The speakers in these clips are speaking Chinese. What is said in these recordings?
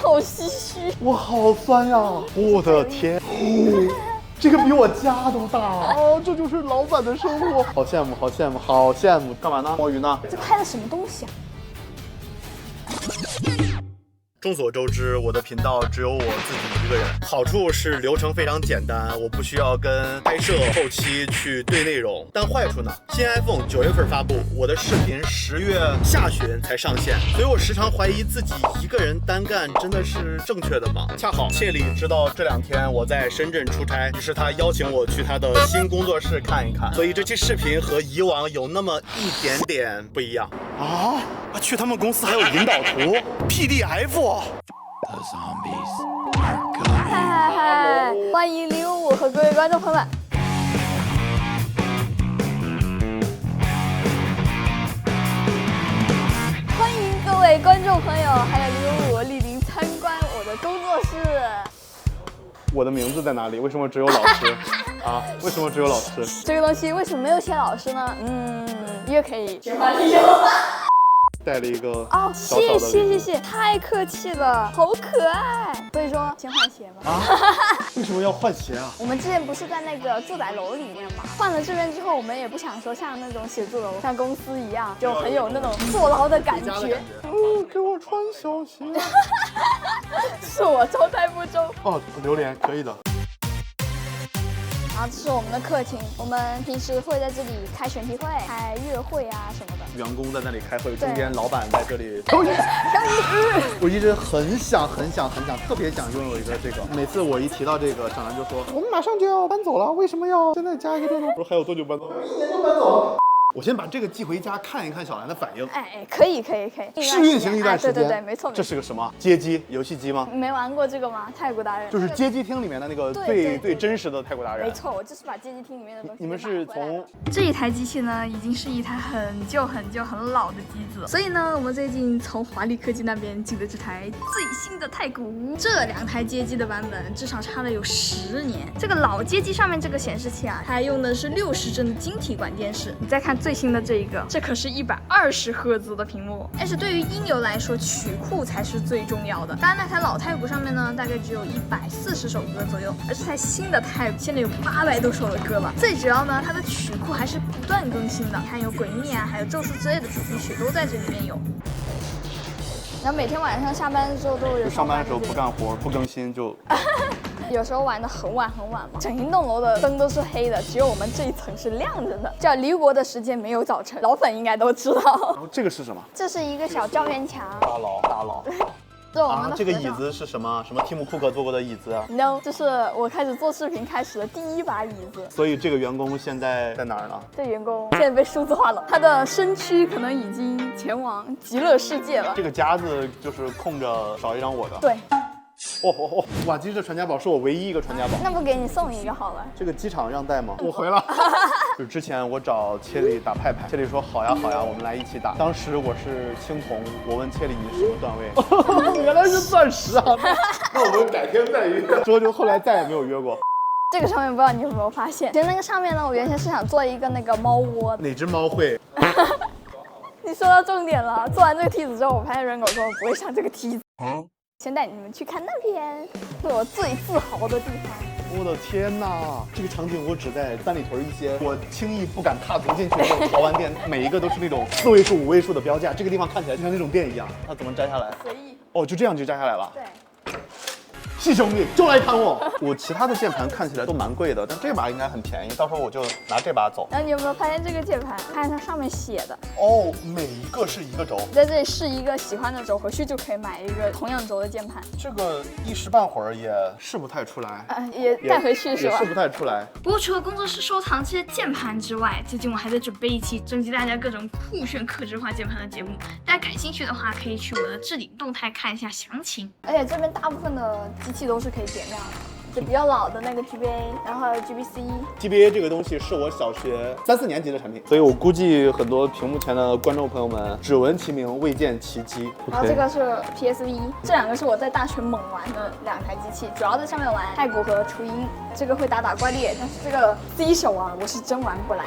好唏嘘，我好酸呀！我的天，这个比我家都大哦，这就是老板的生活，好羡慕，好羡慕，好羡慕！干嘛呢？摸鱼呢？这拍的什么东西啊？众所周知，我的频道只有我自己一个人。好处是流程非常简单，我不需要跟拍摄、后期去对内容。但坏处呢？新 iPhone 9月份发布，我的视频10月下旬才上线，所以我时常怀疑自己一个人单干真的是正确的吗？恰好切里知道这2天我在深圳出差，于是他邀请我去他的新工作室看一看，所以这期视频和以往有那么一点点不一样啊！去他们公司还有引导图 PDF。嗨，欢迎055和各位观众朋友们。欢迎各位观众朋友，还有055莅临参观我的工作室。我的名字在哪里？为什么只有老师啊？为什么只有老师？这个东西为什么没有写老师呢？一个可以学话题带了一个哦，小小的谢谢，太客气了，好可爱。所以说先换鞋吧。啊？为什么要换鞋啊？我们之前不是在那个住宅楼里面嘛，换了这边之后，我们也不想说像那种写字楼、像公司一样，就很有那种坐牢的感觉。给我穿小鞋。是我招待不周。哦，榴莲可以的。然后这是我们的客厅，我们平时会在这里开选题会、开月会啊什么的。员工在那里开会，中间老板在这里抽烟。我一直很想，特别想拥有一个这个。每次我一提到这个，小南就说我们马上就要搬走了，为什么要现在加一个这呢？我说还有多久搬走？1年就搬走了。我先把这个寄回家看一看小兰的反应。哎，可以。试运行一段时间。对，没错。这是个什么街机游戏机吗？没玩过这个吗？太古达人。就是街机厅里面的那个最真实的太古达人。没错，我就是把街机厅里面的东西。你们是从这一台机器呢，已经是一台很旧、很老的机子了。所以呢，我们最近从华丽科技那边进的这台最新的太古。这2台街机的版本至少差了有10年。这个老街机上面这个显示器啊，它用的是60帧的晶体管电视。你再看最新的这一个。这可是120赫兹的屏幕，但是对于音游来说，曲库才是最重要的。当然，那台老太古上面呢，大概只有140首歌左右，而这台新的太古现在有800多首的歌了。最主要呢，它的曲库还是不断更新的，你看有鬼灭啊，还有咒术之类的主题曲都在这里面有。然后每天晚上下班的时候都有。上班的时候不干活不更新就。有时候玩的很晚嘛，整一栋楼的灯都是黑的，只有我们这一层是亮着的。叫离国的时间没有早晨，老粉应该都知道。然后这个是什么？这是一个小状元墙。大佬。对，我们的这个椅子是什么？什么蒂姆库克坐过的椅子啊 ？No， 这是我开始做视频开始的第1把椅子。所以这个员工现在在哪儿呢？这员工现在被数字化了，他的身躯可能已经前往极乐世界了。这个夹子就是空着少一张我的。对。瓦基这传家宝是我唯一一个传家宝。那不给你送一个好了。这个机场让带吗？我回了。就是之前我找切里打派，切里说好呀，我们来一起打。当时我是青铜，我问切里你是什么段位？原来是钻石啊！那我们改天再约。之后就后来再也没有约过。这个上面不知道你有没有发现，其实那个上面呢，我原先是想做一个那个猫窝。哪只猫会？你说到重点了。做完这个梯子之后，我发现人狗说我不会上这个梯子。先带你们去看那边，是我最自豪的地方。我的天哪，这个场景我只在三里屯一些我轻易不敢踏足进去的那种潮玩店，每一个都是那种4位数、5位数的标价。这个地方看起来就像那种店一样，它怎么摘下来？随意。哦，就这样就摘下来了。对。细兄弟就来看我。我其他的键盘看起来都蛮贵的，但这把应该很便宜，到时候我就拿这把走。然后你有没有发现这个键盘，看它上面写的？哦，每一个是一个轴。在这里试一个喜欢的轴，回去就可以买一个同样轴的键盘。这个一时半会儿也试不太出来，也带回去是吧？也试不太出来。不过除了工作室收藏这些键盘之外，最近我还在准备一期征集大家各种酷炫客制化键盘的节目。大家感兴趣的话，可以去我的置顶动态看一下详情。而且这边大部分的机器都是可以点亮的。就比较老的那个 GBA， 然后还有 GBC。GBA 这个东西是我小学3、4年级的产品，所以我估计很多屏幕前的观众朋友们只闻其名未见其机。然后这个是 PSV， 这2个是我在大学猛玩的2台机器，主要在上面玩太古和雏鹰。这个会打怪猎，但是这个 C 手啊，我是真玩不来。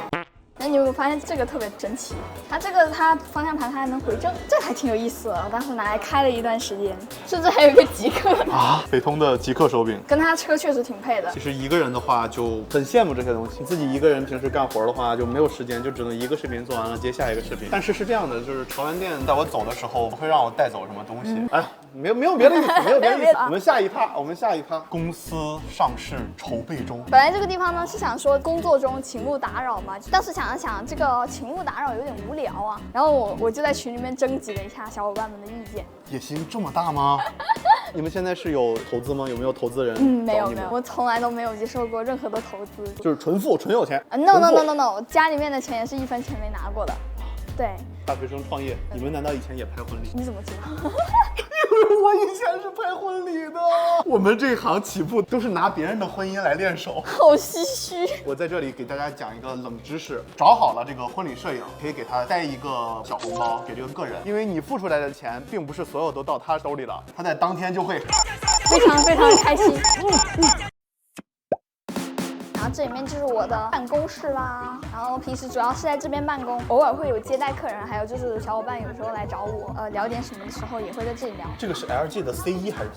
那你有没有发现这个特别神奇？它方向盘它还能回正，这还挺有意思的。我当时拿来开了一段时间，甚至还有一个极客啊，北通的极客手柄，跟它车确实挺配的。其实一个人的话就很羡慕这些东西，自己一个人平时干活的话就没有时间，就只能一个视频做完了接下一个视频。但是是这样的，就是潮玩店带我走的时候不会让我带走什么东西。哎，没有别的意思，没有别的意思。我们下一趴，公司上市筹备中。本来这个地方呢是想说工作中请勿打扰嘛，但是想了想这个请勿打扰有点无聊啊，然后我就在群里面征集了一下小伙伴们的意见。野心这么大吗？你们现在是有投资吗？有没有投资人？没有，我从来都没有接受过任何的投资，就是纯富，纯有钱。No， 家里面的钱也是1分钱没拿过的。对，大学生创业，你们难道以前也拍婚礼？你怎么知道？因为我以前是拍婚礼的。我们这行起步都是拿别人的婚姻来练手，好唏嘘。我在这里给大家讲一个冷知识：找好了这个婚礼摄影，可以给他带一个小红包给这个个人，因为你付出来的钱并不是所有都到他手里了，他在当天就会非常非常开心。然后这里面就是我的办公室啦，然后平时主要是在这边办公，偶尔会有接待客人，还有就是小伙伴有时候来找我，聊点什么的时候也会在这里聊。这个是 LG 的 C1还是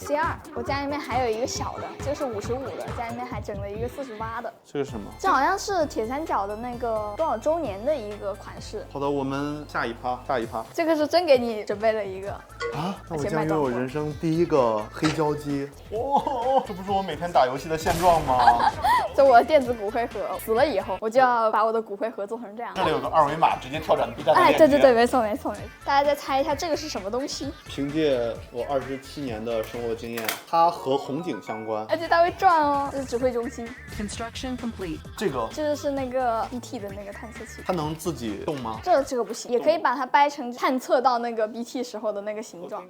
C2？C2。我家里面还有一个小的，这是55的，家里面还整了一个48的。这个是什么？这好像是铁三角的那个多少周年的一个款式。好的，我们下一趴。这个是真给你准备了一个啊！那我竟然拥有人生第一个黑胶机，哇！这不是我每天打游戏的现状吗？这我的电子骨灰盒，死了以后我就要把我的骨灰盒做成这样。这里有个2维码，直接跳转 B 站的链接。对，没错。大家再猜一下这个是什么东西？凭借我27年的生活经验，它和红警相关，而且它会转哦。这是指挥中心。Construction complete。这是那个 BT 的那个探测器。它能自己动吗？这个不行，也可以把它掰成探测到那个 BT 时候的那个形状。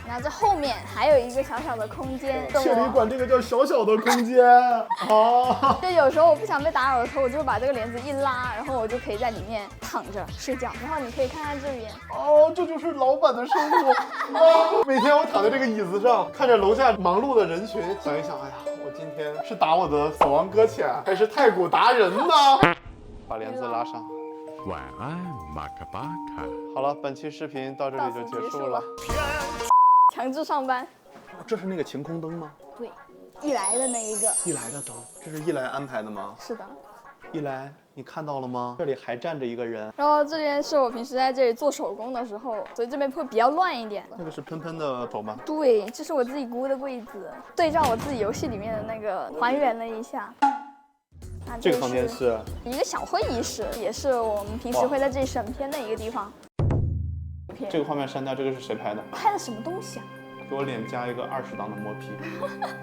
然后这后面还有一个小小的空间，这里管这个叫小小的空间啊。就有时候我不想被打扰的时候，我就把这个帘子一拉，然后我就可以在里面躺着睡觉。然后你可以看看这边，哦，这就是老板的生活啊！每天我躺在这个椅子上，看着楼下忙碌的人群，想一想，哎呀，我今天是打我的死亡搁浅，还是太鼓达人呢？把帘子拉上。晚安，马卡巴卡。好了，本期视频到这里就结束了。强制上班。这是那个晴空灯吗？对，一来的那一个。一来的灯，这是一来安排的吗？是的。一来，你看到了吗？这里还站着一个人。然后这边是我平时在这里做手工的时候，所以这边会比较乱一点。那个是喷喷的手吗？对，这是我自己估的柜子，对照我自己游戏里面的那个还原了一下。这个房间是一个小会议室，也是我们平时会在这里审片的一个地方。这个画面删掉，这个是谁拍的？拍的什么东西啊？给我脸加一个20档的磨皮，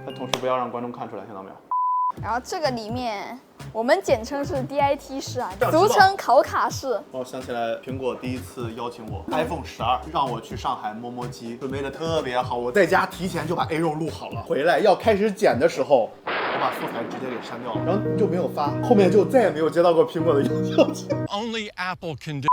但同时不要让观众看出来，听到没有？然后这个里面我们简称是 DIT 室啊，俗称考卡室。我想起来，苹果第一次邀请我 iPhone 12，让我去上海摸摸机，准备的特别好。我在家提前就把 A 肉录好了，回来要开始剪的时候，我把素材直接给删掉了，然后就没有发，后面就再也没有接到过苹果的邀请。Only Apple can do。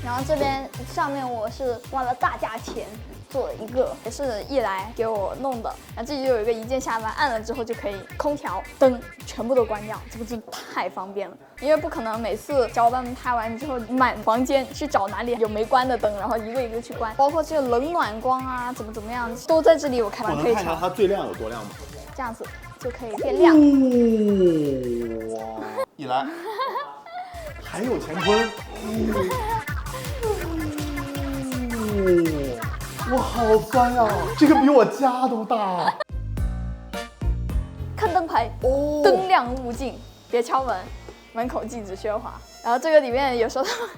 然后这边上面我是花了大价钱做了一个，也是一来给我弄的。然后这里就有一个一键下班，按了之后就可以空调、灯全部都关掉，这个真的太方便了。因为不可能每次小伙伴们拍完之后满房间去找哪里有没关的灯，然后一个一个去关，包括这个冷暖光啊，怎么样都在这里。我开完可以调。我能看一下它最亮有多亮吗？这样子就可以变亮。哇！一来还有乾坤。哇，好酸呀！这个比我家都大。看灯牌，灯亮物静，别敲门，门口禁止喧哗。然后这个里面有时候他们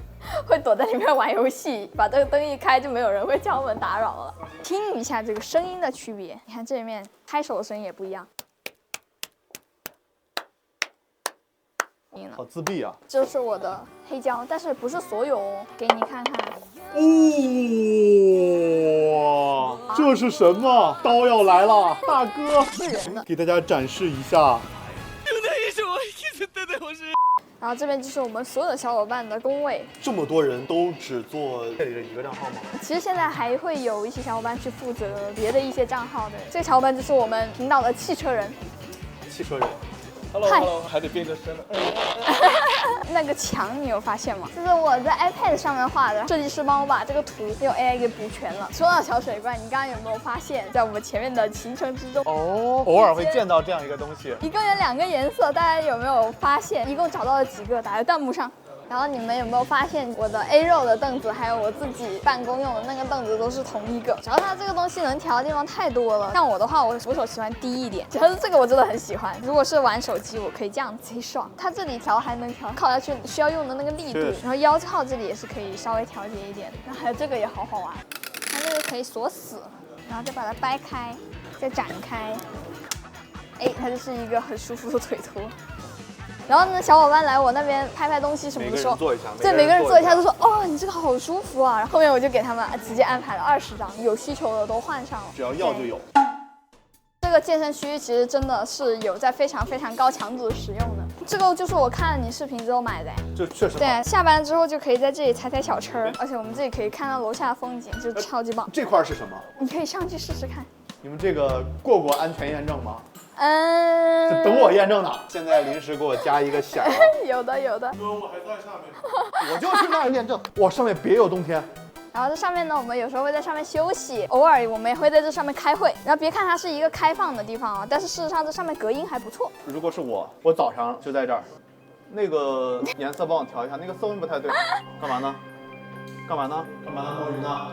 会躲在里面玩游戏，把这个灯一开，就没有人会敲门打扰了。听一下这个声音的区别，你看这里面拍手的声音也不一样。好自闭啊！这是我的黑胶，但是不是所有哦，给你看看。哇，这是什么？刀要来了，大哥！是人的，给大家展示一下。然后这边就是我们所有的小伙伴的工位。这么多人都只做这里的一个账号吗？其实现在还会有一些小伙伴去负责别的一些账号的。这个小伙伴就是我们频道的汽车人。汽车人。Hello， 还得变个身。那个墙你有发现吗？这是我在 iPad 上面画的，设计师帮我把这个图用 AI 给补全了。说到小水怪，你刚刚有没有发现，在我们前面的行程之中，哦，偶尔会见到这样一个东西。一共有2个颜色，大家有没有发现？一共找到了几个？打在弹幕上。然后你们有没有发现，我的 A 肉的凳子，还有我自己办公用的那个凳子都是同一个？主要它这个东西能调的地方太多了。像我的话，我扶手喜欢低一点，主要是这个我真的很喜欢。如果是玩手机，我可以这样贼爽。它这里调还能调靠下去需要用的那个力度，然后腰靠这里也是可以稍微调节一点。然后还有这个也好好玩，它这个可以锁死，然后再把它掰开，再展开，哎，它就是一个很舒服的腿托。然后呢，小伙伴来我那边拍东西什么的时候，对，每个人坐一下都说，哦，你这个好舒服啊。然后后面我就给他们直接安排了20张，有需求的都换上了，只要要就有。这个健身区其实真的是有在非常非常高强度使用的。这个就是我看了你视频之后买的，这确实好。对，下班之后就可以在这里踩小车，而且我们这里可以看到楼下的风景，就超级棒。这块是什么？你可以上去试试看。你们这个过安全验证吗？就等我验证呢。现在临时给我加一个响。有的。我还在下面。我就去那儿验证。哇，上面别有洞天。然后这上面呢，我们有时候会在上面休息，偶尔我们也会在这上面开会。然后别看它是一个开放的地方啊，但是事实上这上面隔音还不错。如果是我早上就在这儿，那个颜色帮我调一下，那个色温不太对。干嘛呢？摸鱼呢？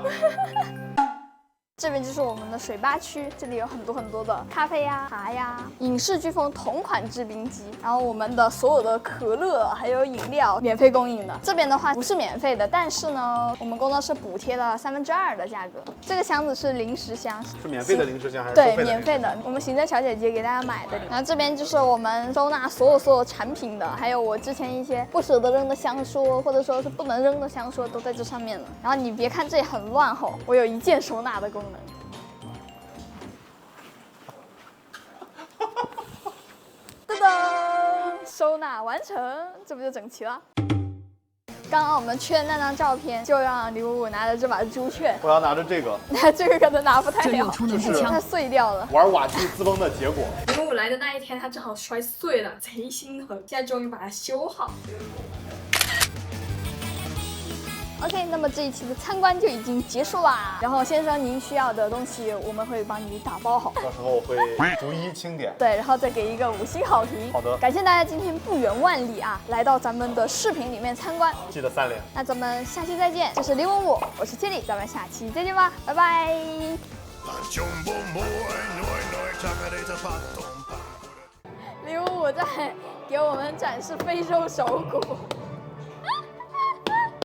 这边就是我们的水吧区，这里有很多的咖啡呀、茶呀，影视飓风同款制冰机，然后我们的所有的可乐还有饮料免费供应的。这边的话不是免费的，但是呢，我们工作室补贴了2/3的价格。这个箱子是零食箱，是免费的零食箱还是对，免费的，我们行政小姐姐给大家买的。然后这边就是我们收纳所有产品的，还有我之前一些不舍得扔的香说，或者说是不能扔的香说都在这上面了。然后你别看这里很乱吼，我有一键收纳的功能。噔噔，收纳完成，这不就整齐了？刚刚我们缺的那张照片，就让李五五拿着这把猪圈，我要拿着这个，那这个可能拿不太了，就是它碎掉了。玩瓦器自崩的结果。李五五来的那一天，它正好摔碎了，贼心疼。现在终于把它修好。OK， 那么这一期的参观就已经结束啦。然后先生您需要的东西，我们会帮你打包好，到时候我会逐一清点。对，然后再给一个5星好评。好的，感谢大家今天不远万里啊，来到咱们的视频里面参观。记得3连。那咱们下期再见。这是055，我是千里，咱们下期再见吧，拜拜。055在给我们展示非洲手鼓。